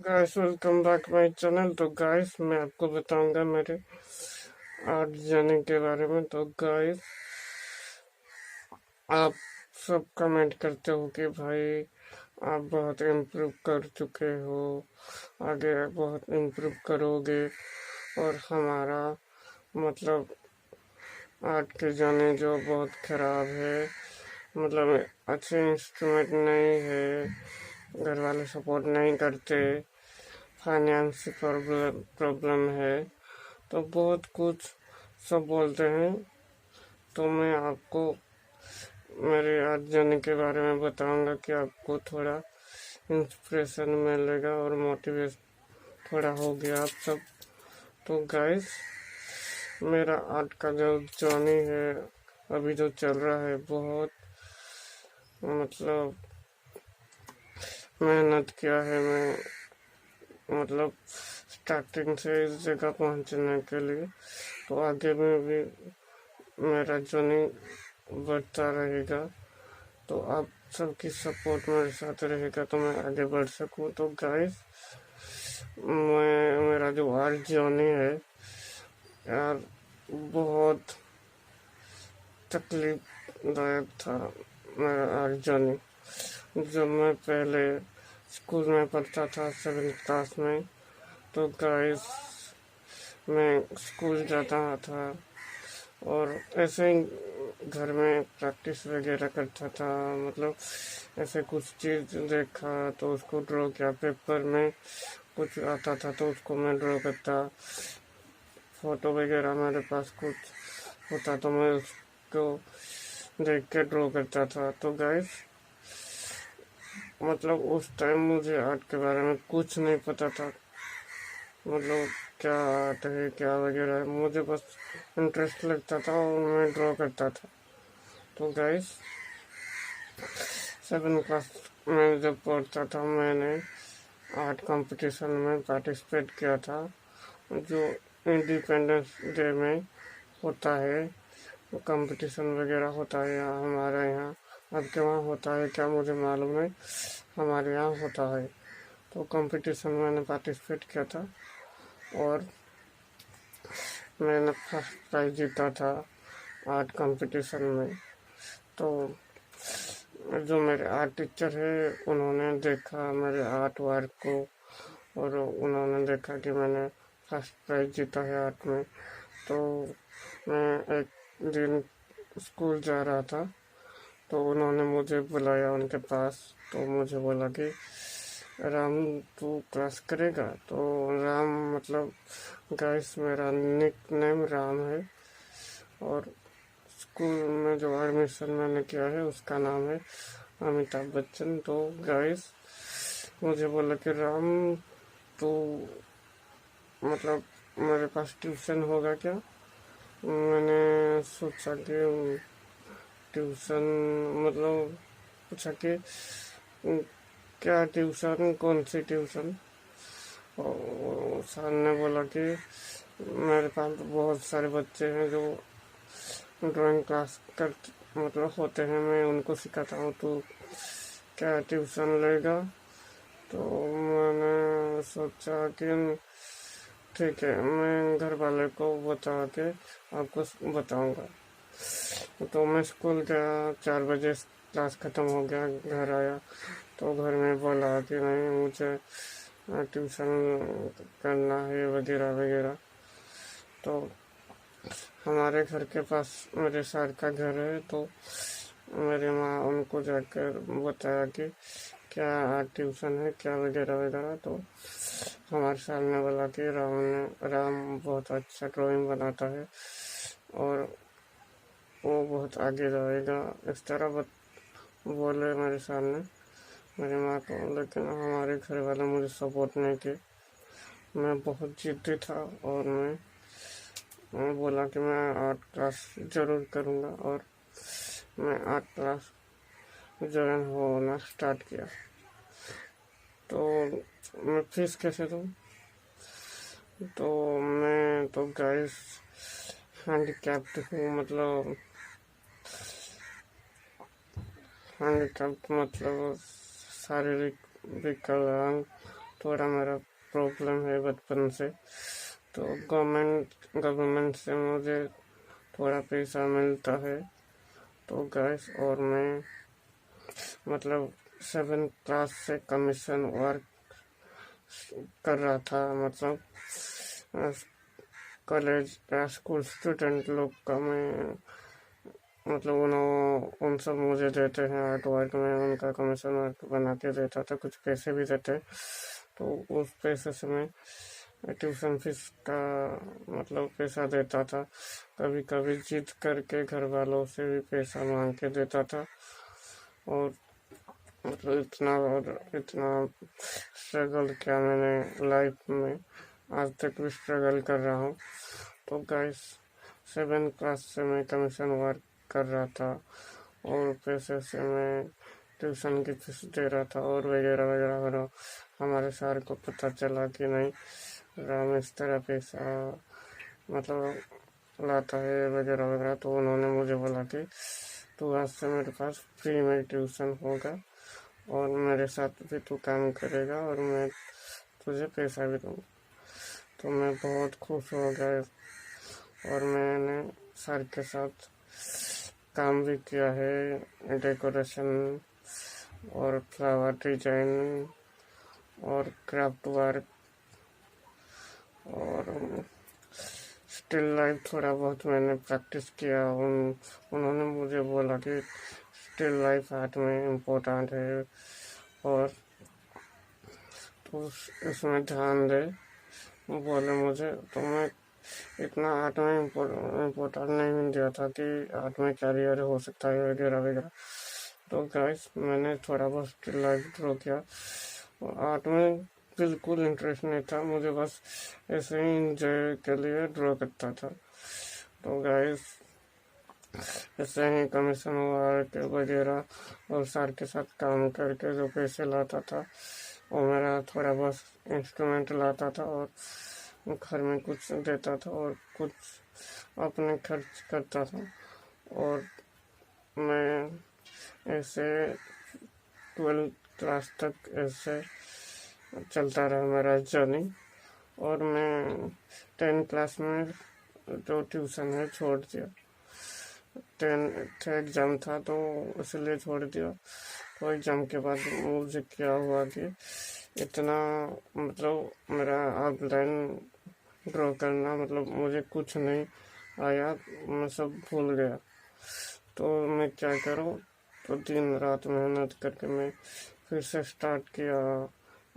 Guys welcome back my channel. तो guys मैं आपको बताऊंगा मेरे आर्ट जर्नी के बारे में। तो गाइस आप सब कमेंट करते हो कि भाई आप बहुत इम्प्रूव कर चुके हो, आगे बहुत इम्प्रूव करोगे। और हमारा मतलब आर्ट की जर्नी जो बहुत ख़राब है, मतलब अच्छे इंस्ट्रूमेंट नहीं है, घर वाले सपोर्ट नहीं करते, फाइनेंस प्रॉब्लम है, तो बहुत कुछ सब बोलते हैं। तो मैं आपको मेरे आज जर्नी के बारे में बताऊंगा कि आपको थोड़ा इंस्पिरेशन मिलेगा और मोटिवेट थोड़ा हो गया आप सब। तो गाइस मेरा आर्ट का जो जर्नी है अभी जो चल रहा है, बहुत मतलब मेहनत किया है मैं, मतलब स्टार्टिंग से इस जगह पहुंचने के लिए। तो आगे में भी मेरा जर्नी बढ़ता रहेगा। तो आप सबकी सपोर्ट मेरे साथ रहेगा तो मैं आगे बढ़ सकूं। तो गाइस मैं मेरा जो आर्ट जर्नी है यार, बहुत तकलीफदायक था मेरा आर्ट जर्नी। जब मैं पहले स्कूल में पढ़ता था 7th क्लास में, तो गाइस मैं स्कूल जाता था और ऐसे ही घर में प्रैक्टिस वगैरह करता था। मतलब ऐसे कुछ चीज़ देखा तो उसको ड्रॉ किया, पेपर में कुछ आता था तो उसको मैं ड्रॉ करता, फोटो वगैरह मेरे पास कुछ होता तो मैं उसको देख के ड्रॉ करता था। तो गाइस मतलब उस टाइम मुझे आर्ट के बारे में कुछ नहीं पता था, मतलब क्या आर्ट है क्या वगैरह है, मुझे बस इंटरेस्ट लगता था और मैं ड्रॉ करता था। तो गाइस 7th क्लास में जब पढ़ता था मैंने आर्ट कंपटीशन में पार्टिसिपेट किया था, जो इंडिपेंडेंस डे में होता है, कंपटीशन वगैरह होता है यहाँ हमारे यहाँ। आपके वहाँ होता है क्या मुझे मालूम नहीं, हमारे यहाँ होता है। तो कंपटीशन में मैंने पार्टिसिपेट किया था और मैंने फर्स्ट प्राइज जीता था आर्ट कंपटीशन में। तो जो मेरे आर्ट टीचर है उन्होंने देखा मेरे आर्ट वर्क को और उन्होंने देखा कि मैंने फर्स्ट प्राइज जीता है आर्ट में। तो मैं एक दिन स्कूल जा रहा था तो उन्होंने मुझे बुलाया उनके पास। तो मुझे बोला कि राम तू क्लास करेगा। तो राम मतलब गाइस मेरा निक नेम राम है और स्कूल में जो एडमिशन मैंने किया है उसका नाम है अमिताभ बच्चन। तो गाइस मुझे बोला कि राम तो मतलब मेरे पास ट्यूशन होगा क्या। मैंने सोचा कि ट्यूशन मतलब पूछा कि क्या ट्यूशन, कौन सी ट्यूशन। और सर ने बोला कि मेरे पास तो बहुत सारे बच्चे हैं जो ड्राइंग क्लास कर मतलब होते हैं, मैं उनको सिखाता हूँ, तो क्या ट्यूशन लेगा। तो मैंने सोचा कि ठीक है, मैं घर वाले को बता के आपको बताऊंगा। तो मैं स्कूल गया, 4 बजे क्लास ख़त्म हो गया, घर आया तो घर में बोला कि नहीं मुझे ट्यूशन करना है वगैरह वगैरह। तो हमारे घर के पास मेरे सर का घर है, तो मेरी माँ उनको जाकर बताया कि क्या ट्यूशन है क्या वगैरह वगैरह। तो हमारे सर ने बोला कि राम बहुत अच्छा ड्राइंग बनाता है और वो बहुत आगे जाएगा, इस तरह बोले मेरे सामने मेरी माँ को। लेकिन हमारे घर वाले मुझे सपोर्ट नहीं किए। मैं बहुत जिद्दी था और मैं बोला कि मैं आर्ट क्लास ज़रूर करूँगा और मैं आर्ट क्लास ज्वाइन होना स्टार्ट किया। तो मैं फीस कैसे दूँ। तो मैं तो गाइस हैंडीकैप्ड हूँ, मतलब हैंडीकैप्ड मतलब शारीरिक विकलांग। थोड़ा मेरा प्रॉब्लम है बचपन से। तो गवर्नमेंट से मुझे थोड़ा पैसा मिलता है। तो गैस और मैं मतलब 7 क्लास से कमीशन वर्क कर रहा था, मतलब कॉलेज या स्कूल स्टूडेंट लोग का मैं मतलब उन सब मुझे देते हैं आर्ट वर्क में, उनका कमीशन वर्क बना के देता था, कुछ पैसे भी देते। तो उस पैसे से मैं ट्यूशन फीस का मतलब पैसा देता था। कभी कभी जिद करके घर वालों से भी पैसा मांग के देता था। और मतलब इतना स्ट्रगल किया मैंने लाइफ में, आज तक भी स्ट्रगल कर रहा हूँ। तो गाइस 7 क्लास से मैं कमीशन वर्क कर रहा था और पैसे से मैं ट्यूशन की फीस दे रहा था और वगैरह वगैरह वगैरह। हमारे सर को पता चला कि नहीं राम इस तरह पैसा मतलब लाता है वगैरह वगैरह। तो उन्होंने मुझे बोला कि तू आज से मेरे पास फ्री में ट्यूशन होगा और मेरे साथ भी तू काम करेगा और मैं तुझे पैसा भी दूँगा। तो मैं बहुत खुश हो गया और मैंने सर के साथ काम भी किया है, डेकोरेशन और फ्लावर डिजाइन और क्राफ्ट वर्क और स्टिल लाइफ थोड़ा बहुत मैंने प्रैक्टिस किया। उन्होंने मुझे बोला कि स्टिल लाइफ आर्ट में इम्पोर्टेंट है और तो इसमें ध्यान दे बोले मुझे। तो मैं इतना आर्ट में इम्पोर्टेंट नहीं दिया था कि आर्ट में कैरियर हो सकता है वगैरह वगैरह। तो गाइस मैंने थोड़ा बहुत स्टिल लाइफ ड्रॉ किया। आर्ट में बिल्कुल इंटरेस्ट नहीं था, मुझे बस ऐसे ही इंजॉय के लिए ड्रॉ करता था। तो गाइस ऐसे ही कमीशन वर्क वगैरह और सर के साथ काम करके जो पैसे लाता था वो मेरा थोड़ा बहुत इंस्ट्रूमेंट लाता था और घर में कुछ देता था और कुछ अपने खर्च करता था। और मैं ऐसे 12 क्लास तक ऐसे चलता रहा मेरा जर्नी। और मैं 10 क्लास में जो ट्यूशन है छोड़ दिया। 10th एग्ज़ाम था तो इसलिए छोड़ दिया। तो एग्ज़ाम के बाद मुझे क्या हुआ कि इतना मतलब मेरा आउटलाइन ड्रॉ करना मतलब मुझे कुछ नहीं आया, मैं सब भूल गया। तो मैं क्या करूं, तो दिन रात मेहनत करके मैं फिर से स्टार्ट किया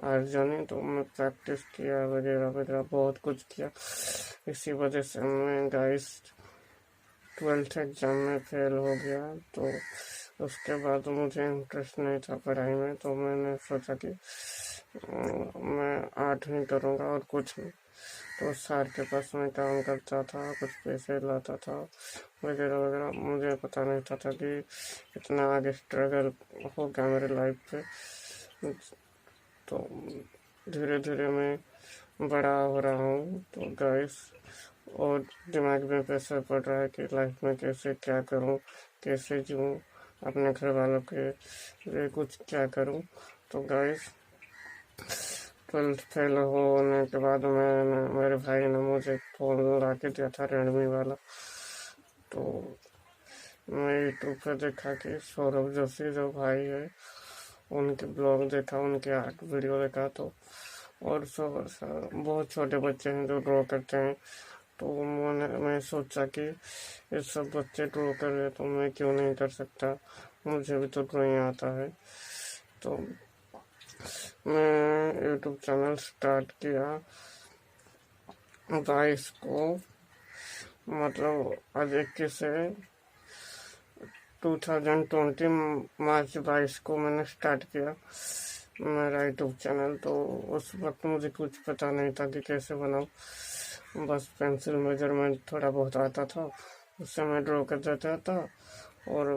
आर्ट जर्नी। तो मैं प्रैक्टिस किया वगैरह वगैरह बहुत कुछ किया। इसी वजह से मैं गाइस 12th एग्ज़ाम में फेल हो गया। तो उसके बाद मुझे इंटरेस्ट नहीं था पढ़ाई में, तो मैंने सोचा कि मैं आर्ट ही करूँगा और कुछ नहीं। तो सर के पास मैं काम करता था, कुछ पैसे लाता था वगैरह वगैरह। मुझे पता नहीं था कि इतना आगे स्ट्रगल हो गया मेरे लाइफ पे। तो धीरे धीरे मैं बड़ा हो रहा हूँ। तो गाइस और दिमाग में प्रेशर पड़ रहा है कि लाइफ में कैसे क्या करूँ, कैसे जीऊँ, अपने घर वालों के लिए कुछ क्या करूँ। तो गाइस 12th फेल होने के बाद मेरे भाई ने मुझे फ़ोन ला के दिया था रेडमी वाला। तो मैं यूट्यूब पर देखा कि सौरभ जोशी जो भाई है उनके ब्लॉग देखा, उनके आर्ट वीडियो देखा। तो और सब बहुत छोटे बच्चे हैं जो ड्रॉ करते हैं। तो मैं सोचा कि ये सब बच्चे ड्रॉ कर रहे तो मैं क्यों नहीं कर सकता, मुझे भी तो ड्राइंग आता है। तो मैं यूट्यूब चैनल स्टार्ट किया 22 को, मतलब आज 21 से 2020 मार्च 22 को मैंने स्टार्ट किया मेरा यूट्यूब चैनल। तो उस वक्त मुझे कुछ पता नहीं था कि कैसे बनाऊँ, बस पेंसिल मेजरमेंट थोड़ा बहुत आता था, उससे मैं ड्रॉ कर देता था और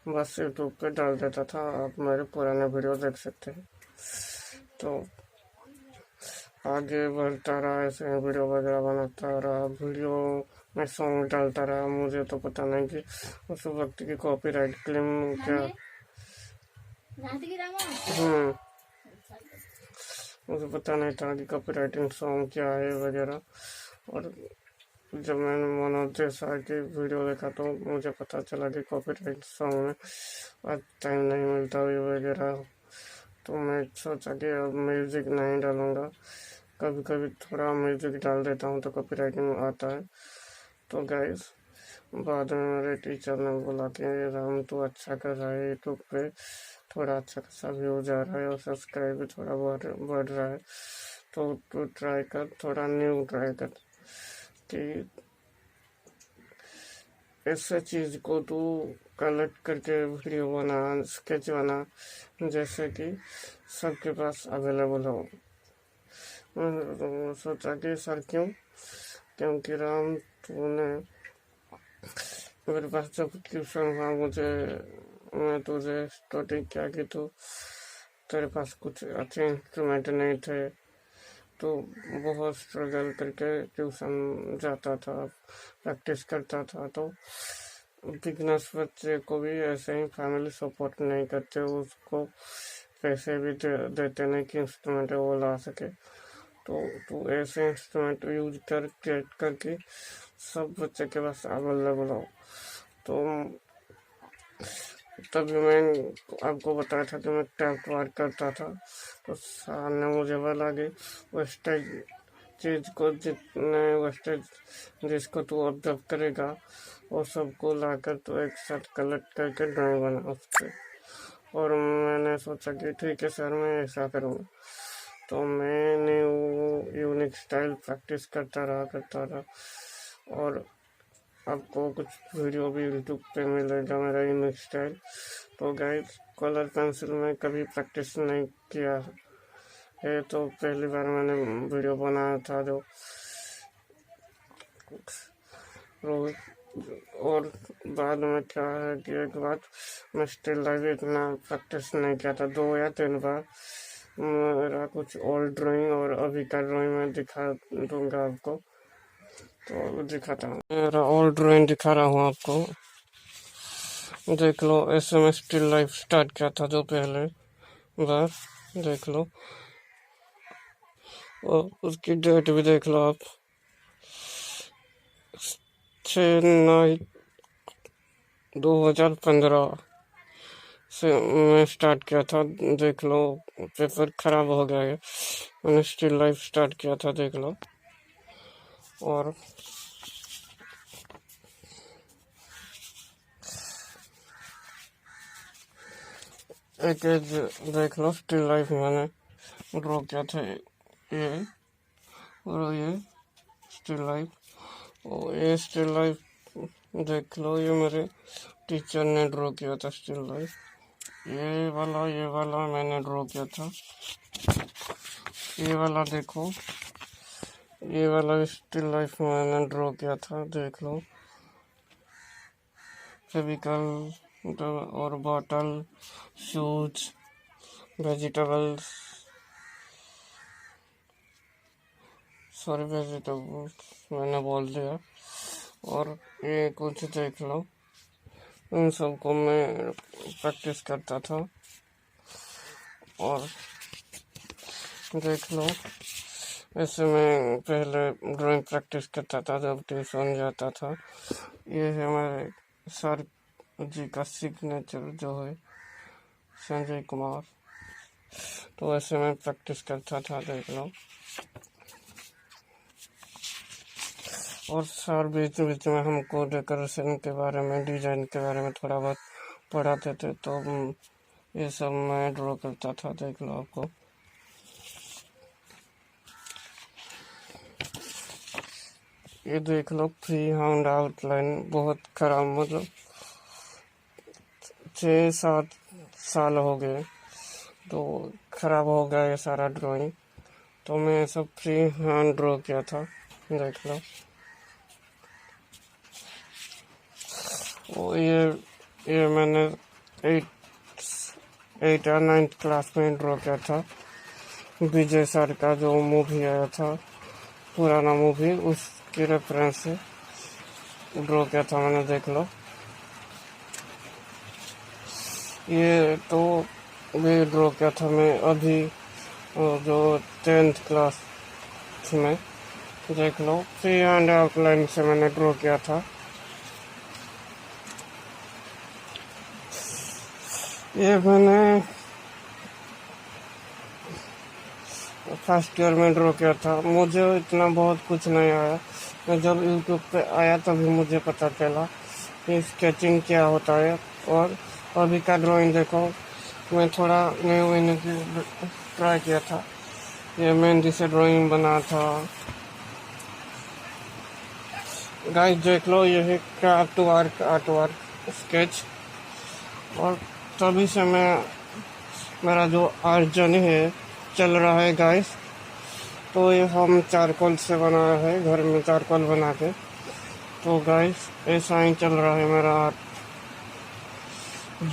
बस यूट्यूब पे डाल देता था। आप मेरे पुराने वीडियो देख सकते हैं। तो आगे बढ़ता रहा, ऐसे वीडियो वगैरह बनाता रहा, वीडियो में सॉन्ग डालता रहा। मुझे तो पता नहीं कि उस वक्त की कॉपीराइट क्लेम क्या मुझे पता नहीं था कि कॉपीराइटिंग सॉन्ग क्या है वगैरह। और जब मैंने मनोज देसाई की वीडियो देखा तो मुझे पता चला कि कॉपीराइट सॉन्ग में आज टाइम नहीं मिलता वगैरह। तो मैं सोचा कि अब म्यूज़िक नहीं डालूँगा, कभी कभी थोड़ा म्यूज़िक डाल देता हूँ तो कॉपीराइटिंग आता है। तो गाइस, बाद में मेरे टीचर ने बोला कि राम तू अच्छा कर रहा है यूट्यूब पे, थोड़ा अच्छा खासा व्यूज आ रहा है और सब्सक्राइब भी थोड़ा बढ़ रहा है, तो तू ट्राई कर, थोड़ा न्यू ट्राई कर कि ऐसे चीज़ को तू कलेक्ट करके वीडियो बना, स्केच बना, जैसे कि सबके पास अवेलेबल हो। मैंने तो सोचा कि सर क्यों, क्योंकि राम तूने मेरे पास जब ट्यूशन हुआ मैं तुझे स्टार्टिंग किया कि तू तेरे पास कुछ अच्छे इंस्ट्रूमेंट नहीं थे, तो बहुत स्ट्रगल करके ट्यूशन जाता था, प्रैक्टिस करता था। तो बिगनर्स बच्चे को भी ऐसे ही फैमिली सपोर्ट नहीं करते, उसको पैसे भी देते नहीं कि इंस्ट्रूमेंट वो ला सके। तो तू ऐसे इंस्ट्रूमेंट यूज कर क्रिएट करके सब बच्चे के पास अवेलेबल हो। तो तभी मैं आपको बताया था कि मैं टैप वर्क करता था, तो सर ने मुझे बोला कि वेस्टेज चीज़ को जितने वेस्टेज जिसको तू ऑब्जर्व करेगा वो सबको लाकर तो एक साथ कलेक्ट करके ड्राइंग बना उस पर। और मैंने सोचा कि ठीक है सर, मैं ऐसा करूँगा। तो मैंने वो यूनिक स्टाइल प्रैक्टिस करता रहा और आपको कुछ वीडियो भी यूट्यूब पे मिलेगा मेरा यूनिक स्टाइल। तो गाइस, कलर पेंसिल में कभी प्रैक्टिस नहीं किया है, तो पहली बार मैंने वीडियो बनाया था जो और बाद में क्या है कि एक बार मैं स्टिल लाइफ इतना प्रैक्टिस नहीं किया था, 2 या 3 बार। मेरा कुछ ओल्ड ड्राइंग और अभी का ड्राइंग मैं दिखा दूंगा आपको, तो दिखाता हूँ। मेरा ओल्ड ड्राइंग दिखा रहा हूँ आपको, देख लो। ऐसे में स्टिल लाइफ स्टार्ट किया था जो पहले बार, देख लो। और उसकी डेट भी देख लो आप, 6/9/2015 से मैं स्टार्ट किया था, देख लो। पेपर खराब हो गया है, मैंने स्टिल लाइफ स्टार्ट किया था, देख लो। और एक एज देख लो, स्टिल लाइफ मैंने ड्रॉ किया था, ये और ये स्टिल लाइफ। और ये स्टिल लाइफ देख लो, ये मेरे टीचर ने ड्रॉ किया था स्टिल लाइफ। ये वाला मैंने ड्रॉ किया था। ये वाला देखो, ये वाला स्टिल लाइफ मैंने ड्रॉ किया था, देख लो। फेविकल और बॉटल, शूज, वेजिटेबल्स, मैंने बोल दिया। और ये कुछ देख लो, इन सबको मैं प्रैक्टिस करता था। और देख लो, ऐसे मैं पहले ड्राइंग प्रैक्टिस करता था जब ट्यूशन जाता था। ये है हमारे सर जी का सिग्नेचर जो है, संजय कुमार। तो ऐसे मैं प्रैक्टिस करता था, देख लो। और सर बीच बीच में हमको डेकोरेशन के बारे में, डिजाइन के बारे में थोड़ा बहुत पढ़ाते थे, तो ये सब मैं ड्रॉ करता था, देख लो आपको। ये देख लो, फ्री हैंड आउटलाइन, बहुत खराब, मतलब 6-7 साल हो गए तो खराब हो गया ये सारा ड्राइंग। तो मैं सब फ्री हैंड ड्रॉ किया था, देख लो। और ये मैंने 8 या 9th क्लास में ड्रॉ किया था। विजय सर का जो मूवी आया था, पुराना मूवी, उसकी रेफरेंस से ड्रॉ किया था मैंने, देख लो। ये तो भी ड्रॉ किया था मैं अभी और जो 10th क्लास में, देख लो फ्री हैंड आउटलाइन से मैंने ड्रॉ किया था। ये मैंने फर्स्ट ईयर में ड्रॉ किया था। मुझे इतना बहुत कुछ नहीं आया। मैं जब यूट्यूब पे आया तभी मुझे पता चला कि स्केचिंग क्या होता है। और अभी का ड्राइंग देखो, मैं थोड़ा नए महीने की ट्राई किया था। ये मेहंदी से ड्राइंग बना था। गाइस देख लो, ये है क्राफ्ट आर्ट वर्क स्केच। और तभी से मेरा जो आर्ट जर्नी है चल रहा है गाइस। तो ये हम चारकोल से बना है, घर में चारकोल बना के। तो गाइस ऐसा ही चल रहा है मेरा आर्ट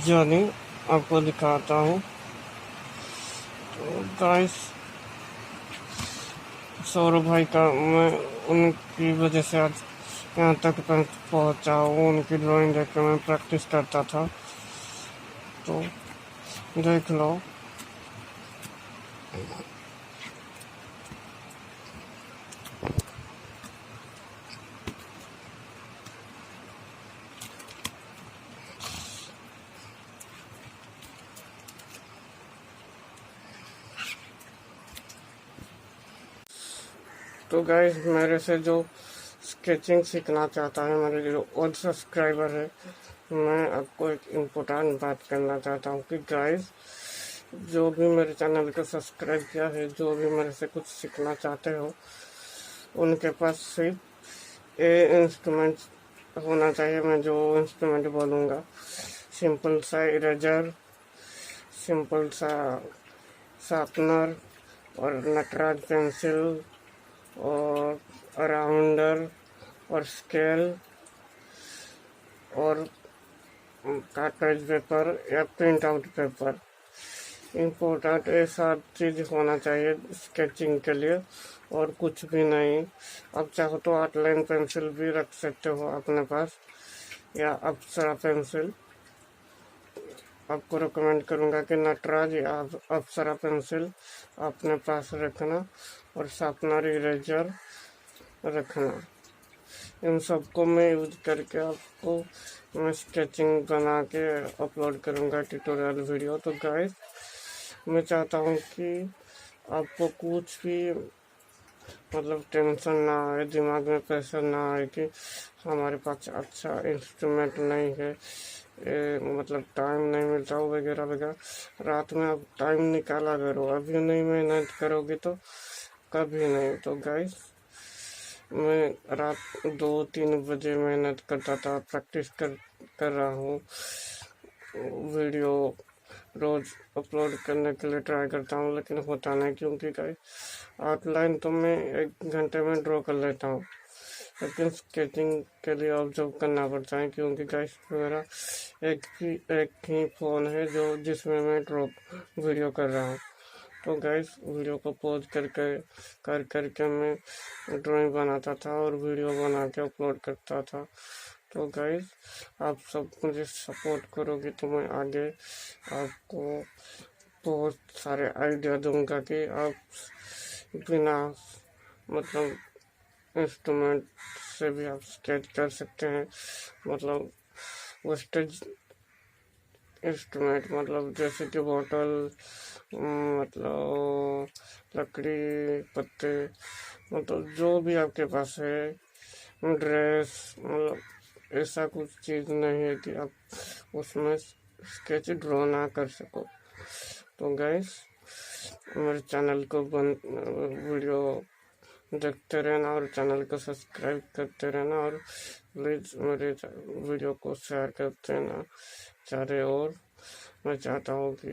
जर्नी, आपको दिखाता हूँ। तो गाइस सौरभ भाई का, मैं उनकी वजह से आज यहाँ तक पहुँचा हूँ। उनकी ड्राइंग देख के मैं प्रैक्टिस करता था। तो देख लो, तो गाइस मेरे से जो स्केचिंग सीखना चाहता है, मेरे जो ओल्ड सब्सक्राइबर है, मैं आपको एक इम्पोर्टेंट बात करना चाहता हूँ कि गाइस जो भी मेरे चैनल को सब्सक्राइब किया है, जो भी मेरे से कुछ सीखना चाहते हो, उनके पास सिर्फ ए इंस्ट्रूमेंट होना चाहिए। मैं जो इंस्ट्रूमेंट बोलूँगा, सिंपल सा इरेजर, सिंपल सा शार्पनर और नटराज पेंसिल और राउंडर और स्केल और कार्ट्रिज पेपर या प्रिंट आउट पेपर। इम्पोर्टेंट ये सब चीज़ होना चाहिए स्केचिंग के लिए, और कुछ भी नहीं। अब चाहो तो आउटलाइन पेंसिल भी रख सकते हो अपने पास, या अप्सरा पेंसिल। आपको रिकमेंड करूँगा कि नटराज या अप्सरा पेंसिल अपने पास रखना, और शार्पनर, इरेजर रखना। इन सबको मैं यूज करके आपको मैं स्केचिंग बना के अपलोड करूँगा ट्यूटोरियल वीडियो। तो गाइस मैं चाहता हूँ कि आपको कुछ भी मतलब टेंशन ना आए, दिमाग में प्रेशर ना आए कि हमारे पास अच्छा इंस्ट्रूमेंट नहीं है, मतलब टाइम नहीं मिलता हो वगैरह वगैरह। रात में आप टाइम निकाला करो, अभी नहीं मेहनत करोगे तो कभी नहीं। तो गाइस मैं रात 2-3 बजे मेहनत करता था, प्रैक्टिस कर रहा हूँ। वीडियो रोज़ अपलोड करने के लिए ट्राई करता हूँ, लेकिन होता नहीं, क्योंकि गाइस आउटलाइन तो मैं 1 घंटे में ड्रॉ कर लेता हूँ, लेकिन स्केचिंग के लिए ऑब्जर्व करना पड़ता है, क्योंकि गाइस मेरा एक ही फ़ोन है जो जिसमें मैं ड्रॉ वीडियो कर रहा हूँ। तो गाइस वीडियो को पॉज करके मैं ड्राइंग बनाता था और वीडियो बना के अपलोड करता था। तो गाइस आप सब मुझे सपोर्ट करोगे तो मैं आगे आपको बहुत सारे आइडिया दूंगा कि आप बिना मतलब इंस्ट्रूमेंट से भी आप स्केच कर सकते हैं। मतलब वेस्टेज इंस्ट्रूमेंट, मतलब जैसे कि बॉटल, मतलब लकड़ी, पत्ते, मतलब जो भी आपके पास है, ड्रेस, मतलब ऐसा कुछ चीज़ नहीं है कि आप उसमें स्केच ड्रॉ ना कर सको। तो गाइस मेरे चैनल को वीडियो देखते रहना और चैनल को सब्सक्राइब करते रहना, और प्लीज़ मेरे वीडियो को शेयर करते रहना चारे ओर। मैं चाहता हूँ कि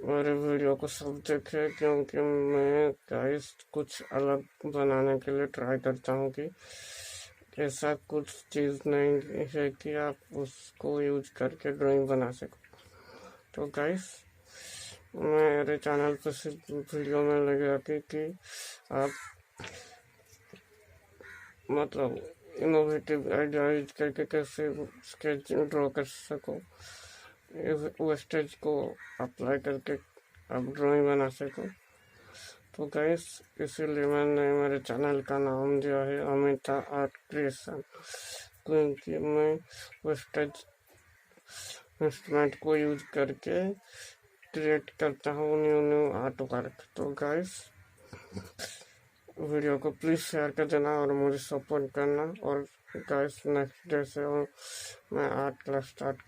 मेरे वीडियो को सब देखें, क्योंकि मैं गाइस कुछ अलग बनाने के लिए ट्राई करता हूँ कि ऐसा कुछ चीज़ नहीं है कि आप उसको यूज करके ड्राइंग बना सको। तो गाइस मेरे चैनल पर सिर्फ वीडियो में लगेगा कि आप मतलब इनोवेटिव आइडिया यूज करके कैसे स्केच ड्रॉ कर सको, वेस्टेज को अप्लाई करके अब ड्राइंग बना सकूँ। तो गाइस इसीलिए मैंने मेरे चैनल का नाम दिया है अमिता आर्ट क्रिएशन, क्योंकि मैं वेस्टेज इंस्ट्रूमेंट को यूज करके क्रिएट करता हूँ न्यू न्यू आर्ट वर्क। तो गाइस वीडियो को प्लीज़ शेयर कर देना और मुझे सपोर्ट करना। और गाइस नेक्स्ट डे से मैं आर्ट क्लास स्टार्ट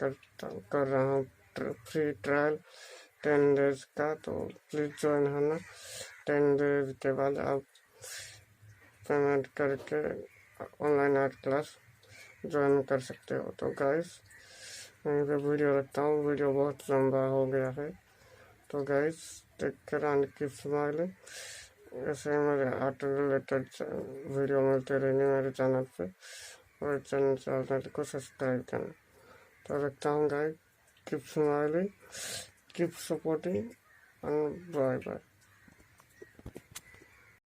कर रहा हूँ, फ्री ट्रायल 10 डेज का। तो प्लीज़ ज्वाइन होना। 10 डेज के बाद आप पेमेंट करके ऑनलाइन आर्ट क्लास ज्वाइन कर सकते हो। तो गाइस यहीं पे वीडियो रखता हूँ, वीडियो बहुत लंबा हो गया है। तो guys take care and keep smiling. ऐसे मेरे आर्ट रिलेटेड वीडियो मिलते रहेंगे मेरे चैनल पे, और चैनल को सब्सक्राइब करना। तो रखता हूँ guys, keep smiling, keep supporting and bye bye.